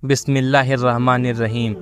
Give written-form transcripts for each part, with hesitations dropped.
बिस्मिल्लाहिर्रहमानिर्रहीम।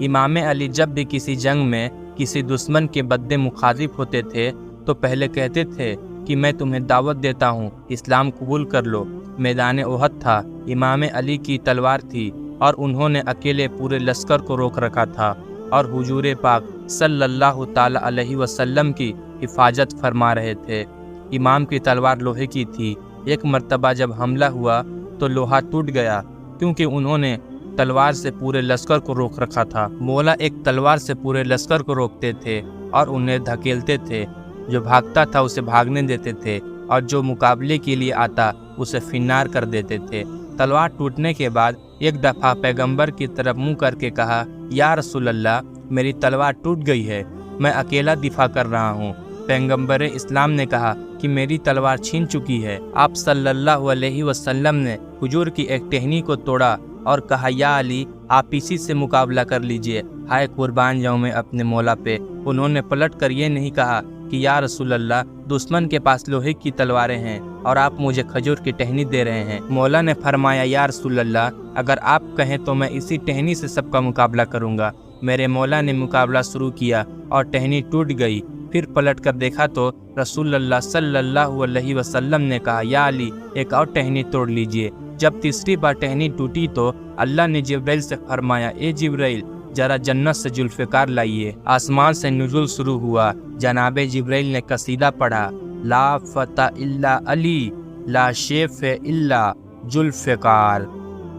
इमाम अली जब भी किसी जंग में किसी दुश्मन के बद्दे मुखालिफ होते थे तो पहले कहते थे कि मैं तुम्हें दावत देता हूँ, इस्लाम कबूल कर लो। मैदान ओहद था, इमाम अली की तलवार थी और उन्होंने अकेले पूरे लश्कर को रोक रखा था और हुजूर पाक सल्लल्लाहु ताला अलैहि वसल्लम की हिफाजत फरमा रहे थे। इमाम की तलवार लोहे की थी। एक मर्तबा जब हमला हुआ तो लोहा टूट गया क्योंकि उन्होंने तलवार से पूरे लश्कर को रोक रखा था। मौला एक तलवार से पूरे लश्कर को रोकते थे और उन्हें धकेलते थे। जो भागता था उसे भागने देते थे और जो मुकाबले के लिए आता उसे फिन्नार कर देते थे। तलवार टूटने के बाद एक दफ़ा पैगंबर की तरफ मुंह करके कहा, या रसूल अल्लाह, मेरी तलवार टूट गई है, मैं अकेला दिफा कर रहा हूँ। पैगंबर इस्लाम ने कहा कि मेरी तलवार छीन चुकी है। आप सल्लल्लाहु अलैहि वसल्लम ने हुजूर की एक टहनी को तोड़ा और कहा, या अली, आप इसी से मुकाबला कर लीजिए। हाय कुर्बान जाऊं मैं अपने मौला पे। उन्होंने पलट कर ये नहीं कहा कि या रसूल अल्लाह, दुश्मन के पास लोहे की तलवारें हैं और आप मुझे खजूर की टहनी दे रहे हैं। मौला ने फरमाया, या रसूल अल्लाह, अगर आप कहें तो मैं इसी टहनी से सबका मुकाबला करूंगा। मेरे मौला ने मुकाबला शुरू किया और टहनी टूट गई। फिर पलट कर देखा तो रसूलुल्लाह सल्लल्लाहु अलैहि वसल्लम ने कहा, या अली, एक और टहनी तोड़ लीजिए। जब तीसरी बार टहनी टूटी तो अल्लाह ने जिब्राइल से फरमाया, ए जिब्राइल, जरा जन्नत से जुल्फ़िकार लाइए। आसमान से नुज़ुल शुरू हुआ। जनाबे जिब्राइल ने कसीदा पढ़ा, ला फता इल्ला अली, ला शेफ इल्ला जुल्फ़िकार।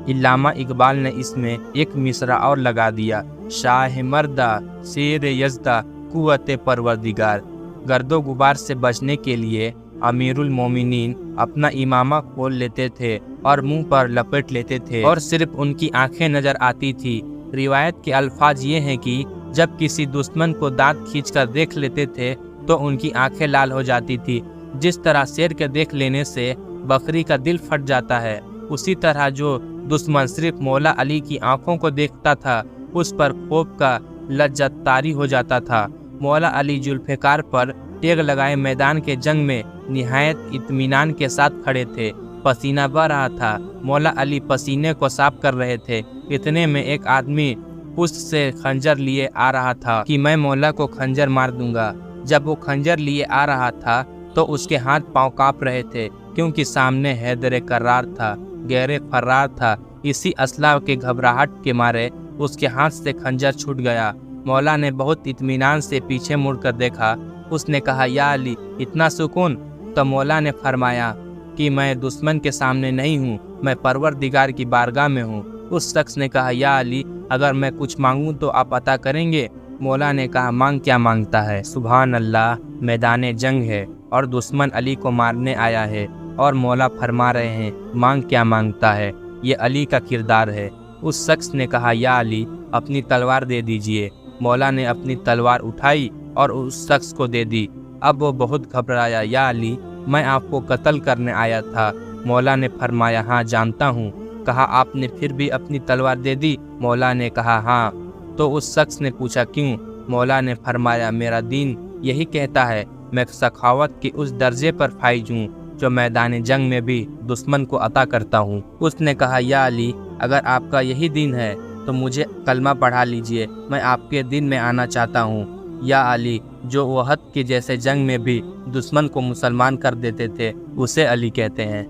इल्लामा इकबाल ने इसमें एक मिसरा और लगा दिया, शाह मर्दा शेर यज़दा कुव्वत परवरदिगार। गर्दो गुबार से बचने के लिए अमीरुल मोमिनीन अपना इमामा खोल लेते थे और मुंह पर लपेट लेते थे और सिर्फ उनकी आंखें नजर आती थी। रिवायत के अल्फाज ये हैं कि जब किसी दुश्मन को दांत खींचकर देख लेते थे तो उनकी आंखें लाल हो जाती थी। जिस तरह शेर के देख लेने से बकरी का दिल फट जाता है, उसी तरह जो दुश्मन सिर्फ मौला अली की आंखों को देखता था उस पर खौफ का लज्जत तारी हो जाता था। मौला अली जुल्फ़िकार पर टेग लगाए मैदान के जंग में निहायत इत्मीनान के साथ खड़े थे। पसीना बह रहा था। मौला अली पसीने को साफ कर रहे थे। इतने में एक आदमी पुष्ट से खंजर लिए आ रहा था कि मैं मौला को खंजर मार दूंगा। जब वो खंजर लिए आ रहा था तो उसके हाथ पांव कांप रहे थे क्योंकि सामने हैदर करार था, गैर फरार था। इसी असला के घबराहट के मारे उसके हाथ से खंजर छूट गया। मौला ने बहुत इत्मीनान से पीछे मुड़कर देखा। उसने कहा, या अली, इतना सुकून? तो मौला ने फरमाया कि मैं दुश्मन के सामने नहीं हूँ, मैं परवरदिगार की बारगाह में हूँ। उस शख्स ने कहा, या अली, अगर मैं कुछ मांगूं तो आप अता करेंगे? मौला ने कहा, मांग क्या मांगता है? सुभान अल्लाह, मैदान जंग है और दुश्मन अली को मारने आया है और मौला फरमा रहे हैं, मांग क्या मांगता है? ये अली का किरदार है। उस शख्स ने कहा, या अली, अपनी तलवार दे दीजिए। मौला ने अपनी तलवार उठाई और उस शख्स को दे दी। अब वो बहुत घबराया, या अली, मैं आपको कत्ल करने आया था। मौला ने फरमाया, हाँ जानता हूँ। कहा, आपने फिर भी अपनी तलवार दे दी? मौला ने कहा, हाँ। तो उस शख्स ने पूछा, क्यों? मौला ने फरमाया, मेरा दीन यही कहता है, मैं सखावत के उस दर्जे पर फाइज हूँ जो मैदान जंग में भी दुश्मन को अता करता हूँ। उसने कहा, या अली, अगर आपका यही दीन है तो मुझे कलमा पढ़ा लीजिए, मैं आपके दिन में आना चाहता हूँ। या अली, जो ओहद के जैसे जंग में भी दुश्मन को मुसलमान कर देते थे, उसे अली कहते हैं।